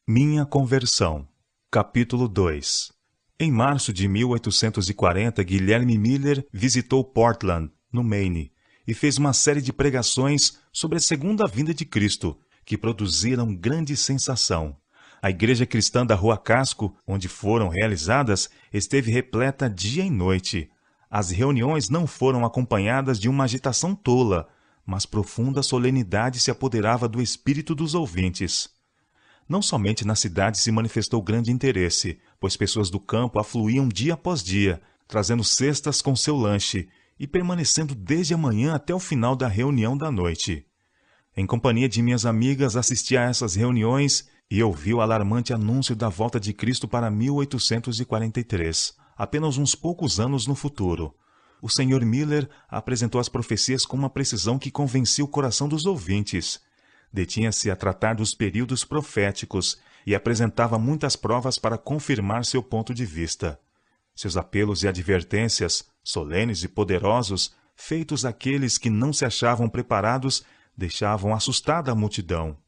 Minha conversão. Capítulo 2. Em março de 1840, Guilherme Miller visitou Portland, no Maine, e fez uma série de pregações sobre a segunda vinda de Cristo, que produziram grande sensação. A igreja cristã da Rua Casco, onde foram realizadas, esteve repleta dia e noite. As reuniões não foram acompanhadas de uma agitação tola, mas profunda solenidade se apoderava do espírito dos ouvintes. Não somente na cidade se manifestou grande interesse, pois pessoas do campo afluíam dia após dia, trazendo cestas com seu lanche e permanecendo desde a manhã até o final da reunião da noite. Em companhia de minhas amigas, assisti a essas reuniões e ouvi o alarmante anúncio da volta de Cristo para 1843, apenas uns poucos anos no futuro. O Sr. Miller apresentou as profecias com uma precisão que convencia o coração dos ouvintes. Detinha-se a tratar dos períodos proféticos e apresentava muitas provas para confirmar seu ponto de vista. Seus apelos e advertências, solenes e poderosos, feitos àqueles que não se achavam preparados, deixavam assustada a multidão.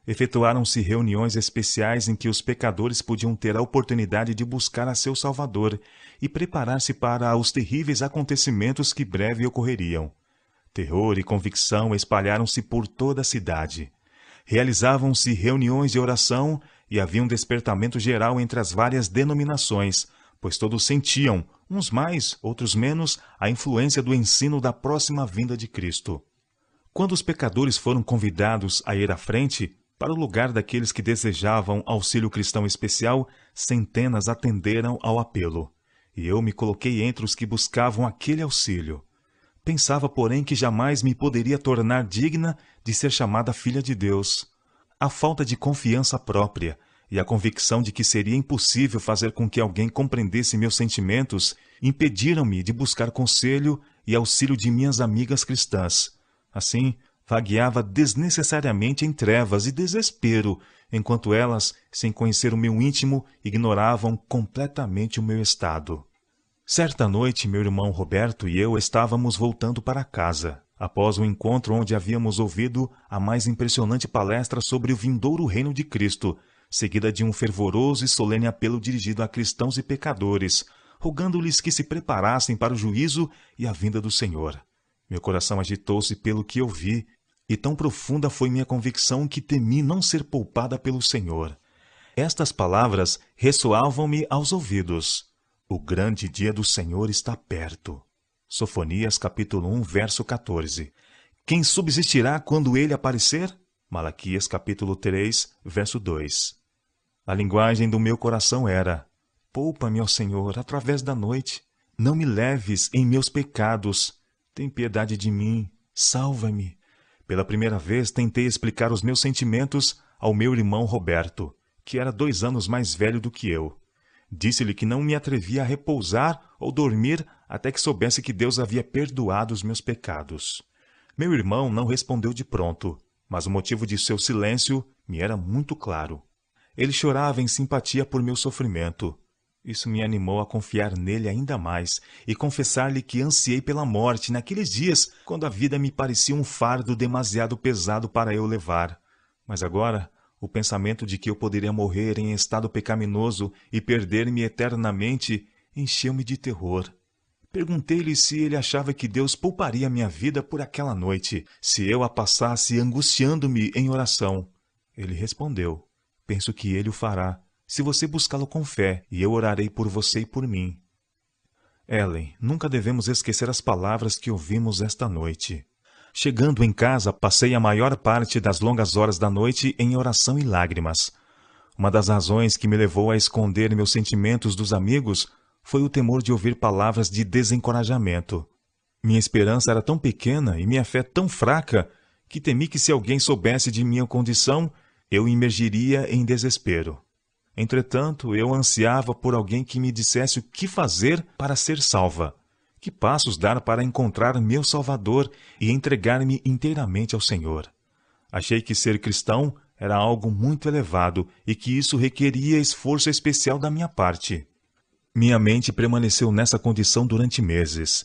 Efetuaram-se reuniões especiais em que os pecadores podiam ter a oportunidade de buscar a seu Salvador e preparar-se para os terríveis acontecimentos que breve ocorreriam. Terror e convicção espalharam-se por toda a cidade. Realizavam-se reuniões de oração e havia um despertamento geral entre as várias denominações, pois todos sentiam, uns mais, outros menos, a influência do ensino da próxima vinda de Cristo. Quando os pecadores foram convidados a ir à frente, para o lugar daqueles que desejavam auxílio cristão especial, centenas atenderam ao apelo, e eu me coloquei entre os que buscavam aquele auxílio. Pensava, porém, que jamais me poderia tornar digna de ser chamada filha de Deus. A falta de confiança própria e a convicção de que seria impossível fazer com que alguém compreendesse meus sentimentos impediram-me de buscar conselho e auxílio de minhas amigas cristãs. Assim, vagueava desnecessariamente em trevas e desespero, enquanto elas, sem conhecer o meu íntimo, ignoravam completamente o meu estado. Certa noite, meu irmão Roberto e eu estávamos voltando para casa, após o encontro onde havíamos ouvido a mais impressionante palestra sobre o vindouro reino de Cristo, seguida de um fervoroso e solene apelo dirigido a cristãos e pecadores, rogando-lhes que se preparassem para o juízo e a vinda do Senhor. Meu coração agitou-se pelo que eu vi, e tão profunda foi minha convicção que temi não ser poupada pelo Senhor. Estas palavras ressoavam-me aos ouvidos. O grande dia do Senhor está perto. Sofonias capítulo 1, verso 14. Quem subsistirá quando ele aparecer? Malaquias capítulo 3, verso 2. A linguagem do meu coração era: poupa-me, ó Senhor, através da noite. Não me leves em meus pecados. Tem piedade de mim. Salva-me. Pela primeira vez tentei explicar os meus sentimentos ao meu irmão Roberto, que era 2 anos mais velho do que eu. Disse-lhe que não me atrevia a repousar ou dormir até que soubesse que Deus havia perdoado os meus pecados. Meu irmão não respondeu de pronto, mas o motivo de seu silêncio me era muito claro. Ele chorava em simpatia por meu sofrimento. Isso me animou a confiar nele ainda mais e confessar-lhe que ansiei pela morte naqueles dias quando a vida me parecia um fardo demasiado pesado para eu levar. Mas agora, o pensamento de que eu poderia morrer em estado pecaminoso e perder-me eternamente encheu-me de terror. Perguntei-lhe se ele achava que Deus pouparia minha vida por aquela noite, se eu a passasse angustiando-me em oração. Ele respondeu: penso que ele o fará, se você buscá-lo com fé, e eu orarei por você e por mim. Ellen, nunca devemos esquecer as palavras que ouvimos esta noite. Chegando em casa, passei a maior parte das longas horas da noite em oração e lágrimas. Uma das razões que me levou a esconder meus sentimentos dos amigos foi o temor de ouvir palavras de desencorajamento. Minha esperança era tão pequena e minha fé tão fraca que temi que, se alguém soubesse de minha condição, eu imergiria em desespero. Entretanto, eu ansiava por alguém que me dissesse o que fazer para ser salva. Que passos dar para encontrar meu Salvador e entregar-me inteiramente ao Senhor? Achei que ser cristão era algo muito elevado e que isso requeria esforço especial da minha parte. Minha mente permaneceu nessa condição durante meses.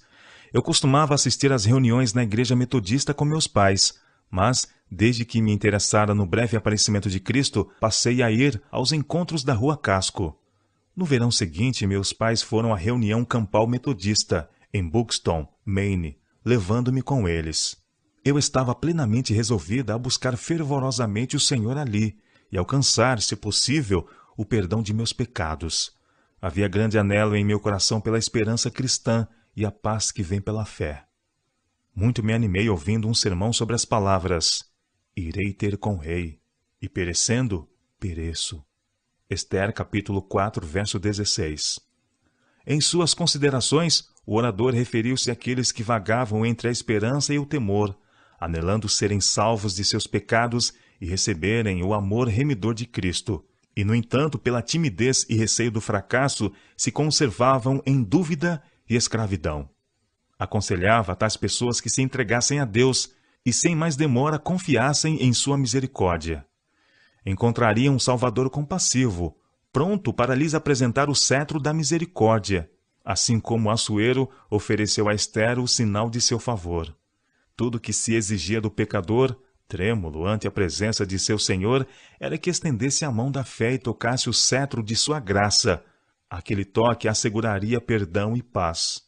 Eu costumava assistir às reuniões na igreja metodista com meus pais, mas, Desde que me interessara no breve aparecimento de Cristo, passei a ir aos encontros da Rua Casco. No verão seguinte, meus pais foram à reunião campal metodista, em Buxton, Maine, levando-me com eles. Eu estava plenamente resolvida a buscar fervorosamente o Senhor ali e alcançar, se possível, o perdão de meus pecados. Havia grande anelo em meu coração pela esperança cristã e a paz que vem pela fé. Muito me animei ouvindo um sermão sobre as palavras: irei ter com o rei, e perecendo, pereço. Esther, capítulo 4, verso 16. Em suas considerações, o orador referiu-se àqueles que vagavam entre a esperança e o temor, anelando serem salvos de seus pecados e receberem o amor remidor de Cristo, e, no entanto, pela timidez e receio do fracasso, se conservavam em dúvida e escravidão. Aconselhava a tais pessoas que se entregassem a Deus e, sem mais demora, confiassem em sua misericórdia. Encontrariam um Salvador compassivo, pronto para lhes apresentar o cetro da misericórdia, assim como Assuero ofereceu a Esther o sinal de seu favor. Tudo que se exigia do pecador, trêmulo ante a presença de seu Senhor, era que estendesse a mão da fé e tocasse o cetro de sua graça. Aquele toque asseguraria perdão e paz.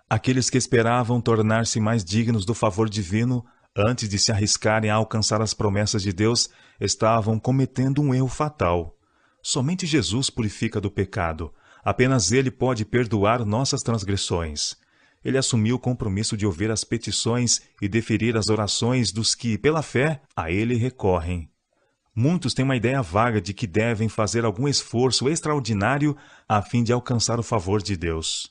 Aqueles que esperavam tornar-se mais dignos do favor divino, antes de se arriscarem a alcançar as promessas de Deus, estavam cometendo um erro fatal. Somente Jesus purifica do pecado. Apenas Ele pode perdoar nossas transgressões. Ele assumiu o compromisso de ouvir as petições e deferir as orações dos que, pela fé, a Ele recorrem. Muitos têm uma ideia vaga de que devem fazer algum esforço extraordinário a fim de alcançar o favor de Deus.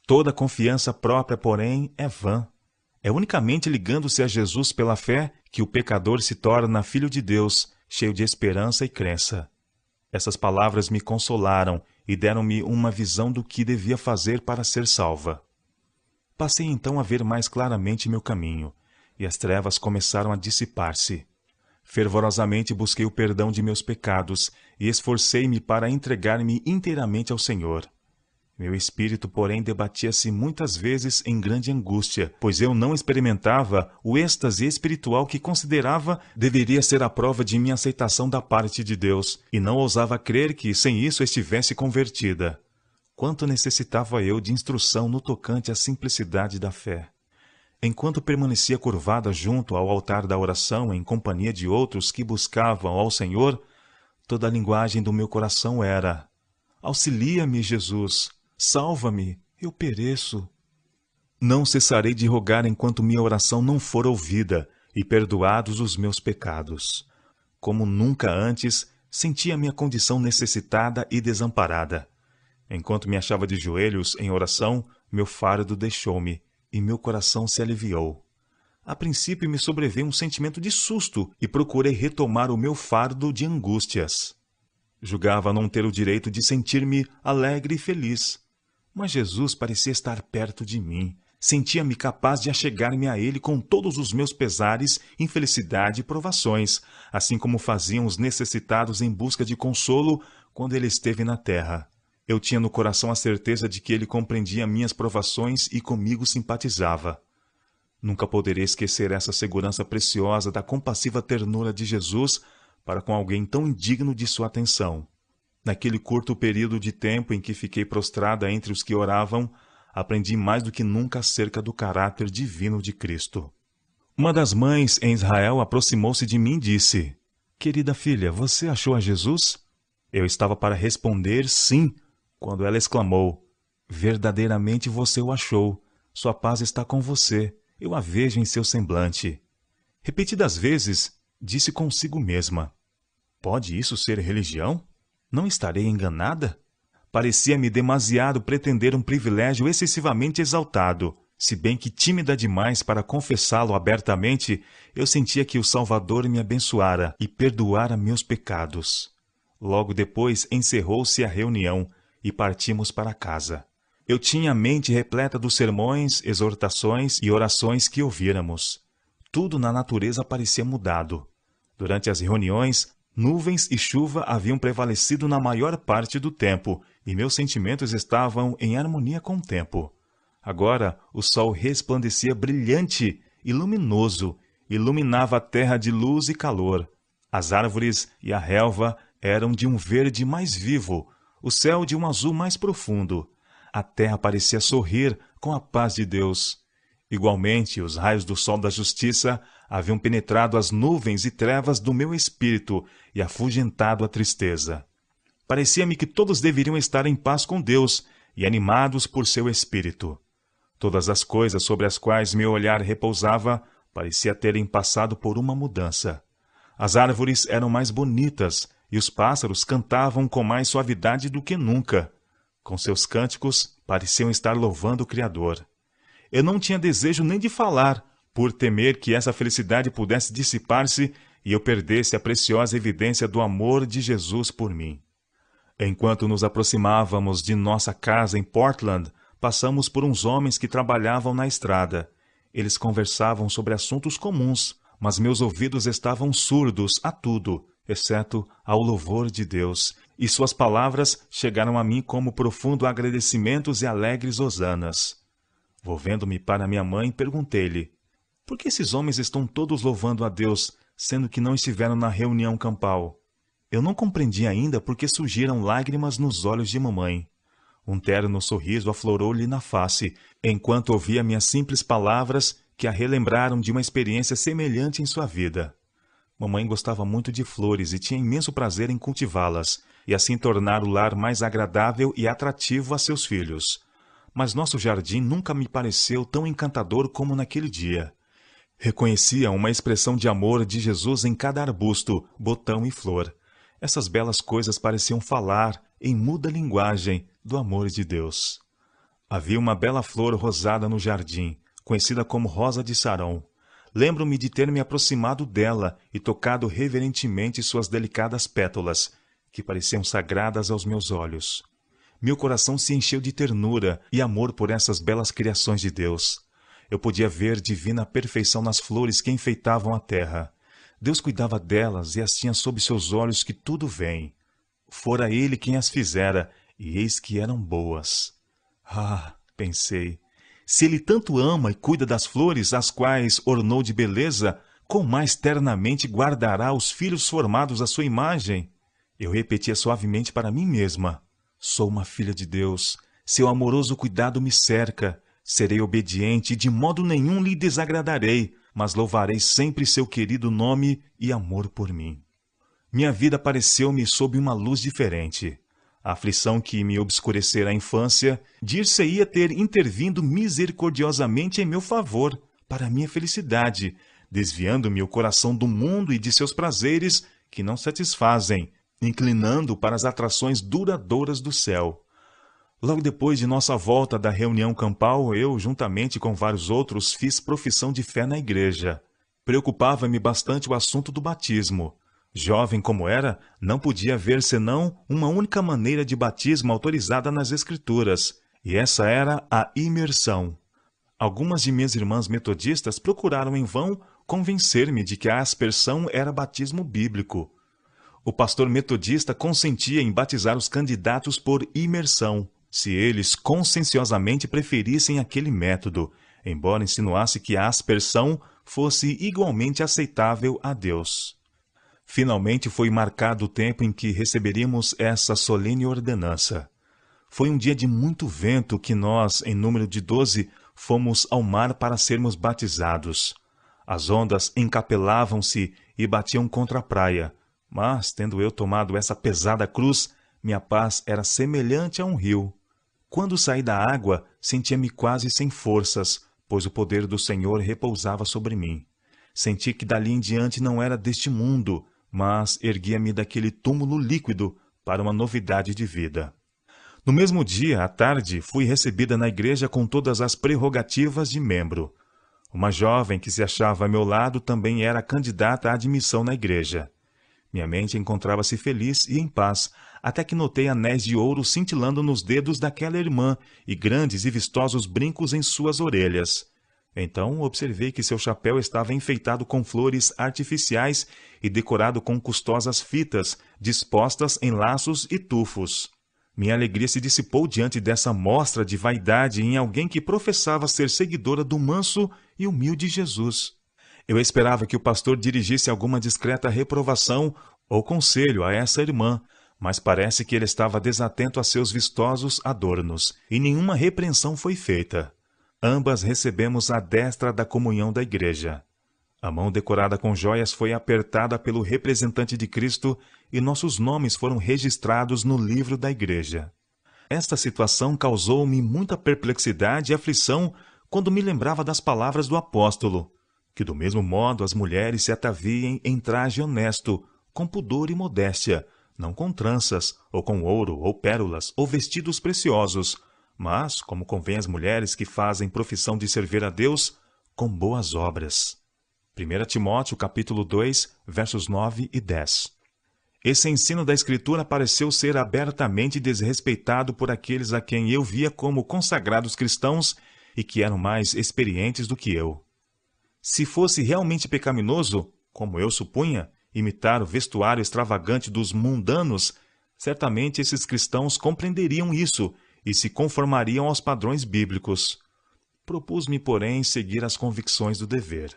Toda confiança própria, porém, é vã. É unicamente ligando-se a Jesus pela fé que o pecador se torna filho de Deus, cheio de esperança e crença. Essas palavras me consolaram e deram-me uma visão do que devia fazer para ser salva. Passei então a ver mais claramente meu caminho, e as trevas começaram a dissipar-se. Fervorosamente busquei o perdão de meus pecados e esforcei-me para entregar-me inteiramente ao Senhor. Meu espírito, porém, debatia-se muitas vezes em grande angústia, pois eu não experimentava o êxtase espiritual que considerava deveria ser a prova de minha aceitação da parte de Deus, e não ousava crer que sem isso estivesse convertida. Quanto necessitava eu de instrução no tocante à simplicidade da fé. Enquanto permanecia curvada junto ao altar da oração em companhia de outros que buscavam ao Senhor, toda a linguagem do meu coração era: auxilia-me, Jesus! Salva-me, eu pereço. Não cessarei de rogar enquanto minha oração não for ouvida e perdoados os meus pecados. Como nunca antes, sentia minha condição necessitada e desamparada. Enquanto me achava de joelhos em oração, meu fardo deixou-me e meu coração se aliviou. A princípio me sobreveio um sentimento de susto e procurei retomar o meu fardo de angústias. Julgava não ter o direito de sentir-me alegre e feliz. Mas Jesus parecia estar perto de mim. Sentia-me capaz de achegar-me a Ele com todos os meus pesares, infelicidade e provações, assim como faziam os necessitados em busca de consolo quando Ele esteve na terra. Eu tinha no coração a certeza de que Ele compreendia minhas provações e comigo simpatizava. Nunca poderei esquecer essa segurança preciosa da compassiva ternura de Jesus para com alguém tão indigno de sua atenção. Naquele curto período de tempo em que fiquei prostrada entre os que oravam, aprendi mais do que nunca acerca do caráter divino de Cristo. Uma das mães em Israel aproximou-se de mim e disse: "Querida filha, você achou a Jesus?" Eu estava para responder sim, quando ela exclamou: "Verdadeiramente você o achou. Sua paz está com você. Eu a vejo em seu semblante." Repetidas vezes, disse consigo mesma: "Pode isso ser religião? Não estarei enganada?" Parecia-me demasiado pretender um privilégio excessivamente exaltado. Se bem que, tímida demais para confessá-lo abertamente, eu sentia que o Salvador me abençoara e perdoara meus pecados. Logo depois encerrou-se a reunião e partimos para casa. Eu tinha a mente repleta dos sermões, exortações e orações que ouvíramos. Tudo na natureza parecia mudado. Durante as reuniões, nuvens e chuva haviam prevalecido na maior parte do tempo, e meus sentimentos estavam em harmonia com o tempo. Agora o sol resplandecia brilhante e luminoso, iluminava a terra de luz e calor. As árvores e a relva eram de um verde mais vivo, o céu de um azul mais profundo. A terra parecia sorrir com a paz de Deus. Igualmente, os raios do sol da justiça haviam penetrado as nuvens e trevas do meu espírito e afugentado a tristeza. Parecia-me que todos deveriam estar em paz com Deus e animados por seu espírito. Todas as coisas sobre as quais meu olhar repousava parecia terem passado por uma mudança. As árvores eram mais bonitas e os pássaros cantavam com mais suavidade do que nunca. Com seus cânticos, pareciam estar louvando o Criador. Eu não tinha desejo nem de falar, por temer que essa felicidade pudesse dissipar-se e eu perdesse a preciosa evidência do amor de Jesus por mim. Enquanto nos aproximávamos de nossa casa em Portland, passamos por uns homens que trabalhavam na estrada. Eles conversavam sobre assuntos comuns, mas meus ouvidos estavam surdos a tudo, exceto ao louvor de Deus, e suas palavras chegaram a mim como profundo agradecimentos e alegres hosanas. Volvendo-me para minha mãe, perguntei-lhe: por que esses homens estão todos louvando a Deus, sendo que não estiveram na reunião campal? Eu não compreendi ainda porque surgiram lágrimas nos olhos de mamãe. Um terno sorriso aflorou-lhe na face, enquanto ouvia minhas simples palavras que a relembraram de uma experiência semelhante em sua vida. Mamãe gostava muito de flores e tinha imenso prazer em cultivá-las, e assim tornar o lar mais agradável e atrativo a seus filhos. Mas nosso jardim nunca me pareceu tão encantador como naquele dia. Reconhecia uma expressão de amor de Jesus em cada arbusto, botão e flor. Essas belas coisas pareciam falar, em muda linguagem, do amor de Deus. Havia uma bela flor rosada no jardim, conhecida como Rosa de Sarão. Lembro-me de ter me aproximado dela e tocado reverentemente suas delicadas pétalas, que pareciam sagradas aos meus olhos. Meu coração se encheu de ternura e amor por essas belas criações de Deus. Eu podia ver divina perfeição nas flores que enfeitavam a terra. Deus cuidava delas e as tinha sob seus olhos que tudo vem. Fora ele quem as fizera, e eis que eram boas. Ah, pensei, se ele tanto ama e cuida das flores, as quais ornou de beleza, quão mais ternamente guardará os filhos formados à sua imagem? Eu repetia suavemente para mim mesma: sou uma filha de Deus, seu amoroso cuidado me cerca, serei obediente e de modo nenhum lhe desagradarei, mas louvarei sempre seu querido nome e amor por mim. Minha vida pareceu-me sob uma luz diferente. A aflição que me obscurecera a infância, dir-se-ia ter intervindo misericordiosamente em meu favor, para minha felicidade, desviando-me o coração do mundo e de seus prazeres que não satisfazem, inclinando para as atrações duradouras do céu. Logo depois de nossa volta da reunião campal, eu, juntamente com vários outros, fiz profissão de fé na igreja. Preocupava-me bastante o assunto do batismo. Jovem como era, não podia haver senão uma única maneira de batismo autorizada nas Escrituras, e essa era a imersão. Algumas de minhas irmãs metodistas procuraram em vão convencer-me de que a aspersão era batismo bíblico. O pastor metodista consentia em batizar os candidatos por imersão, se eles conscienciosamente preferissem aquele método, embora insinuasse que a aspersão fosse igualmente aceitável a Deus. Finalmente foi marcado o tempo em que receberíamos essa solene ordenança. Foi um dia de muito vento que nós, em número de 12, fomos ao mar para sermos batizados. As ondas encapelavam-se e batiam contra a praia, mas, tendo eu tomado essa pesada cruz, minha paz era semelhante a um rio. Quando saí da água, sentia-me quase sem forças, pois o poder do Senhor repousava sobre mim. Senti que dali em diante não era deste mundo, mas erguia-me daquele túmulo líquido para uma novidade de vida. No mesmo dia, à tarde, fui recebida na igreja com todas as prerrogativas de membro. Uma jovem que se achava a meu lado também era candidata à admissão na igreja. Minha mente encontrava-se feliz e em paz, até que notei anéis de ouro cintilando nos dedos daquela irmã e grandes e vistosos brincos em suas orelhas. Então observei que seu chapéu estava enfeitado com flores artificiais e decorado com custosas fitas, dispostas em laços e tufos. Minha alegria se dissipou diante dessa mostra de vaidade em alguém que professava ser seguidora do manso e humilde Jesus. Eu esperava que o pastor dirigisse alguma discreta reprovação ou conselho a essa irmã, mas parece que ele estava desatento a seus vistosos adornos, e nenhuma repreensão foi feita. Ambas recebemos a destra da comunhão da igreja. A mão decorada com joias foi apertada pelo representante de Cristo e nossos nomes foram registrados no livro da igreja. Esta situação causou-me muita perplexidade e aflição quando me lembrava das palavras do apóstolo, que do mesmo modo as mulheres se ataviem em traje honesto, com pudor e modéstia, não com tranças, ou com ouro, ou pérolas, ou vestidos preciosos, mas, como convém às mulheres que fazem profissão de servir a Deus, com boas obras. 1 Timóteo capítulo 2, versos 9 e 10. Esse ensino da Escritura pareceu ser abertamente desrespeitado por aqueles a quem eu via como consagrados cristãos e que eram mais experientes do que eu. Se fosse realmente pecaminoso, como eu supunha, imitar o vestuário extravagante dos mundanos, certamente esses cristãos compreenderiam isso e se conformariam aos padrões bíblicos. Propus-me, porém, seguir as convicções do dever.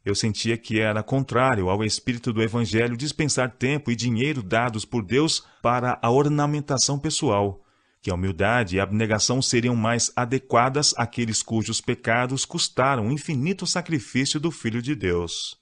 Eu sentia que era contrário ao espírito do Evangelho dispensar tempo e dinheiro dados por Deus para a ornamentação pessoal, que a humildade e a abnegação seriam mais adequadas àqueles cujos pecados custaram o infinito sacrifício do Filho de Deus.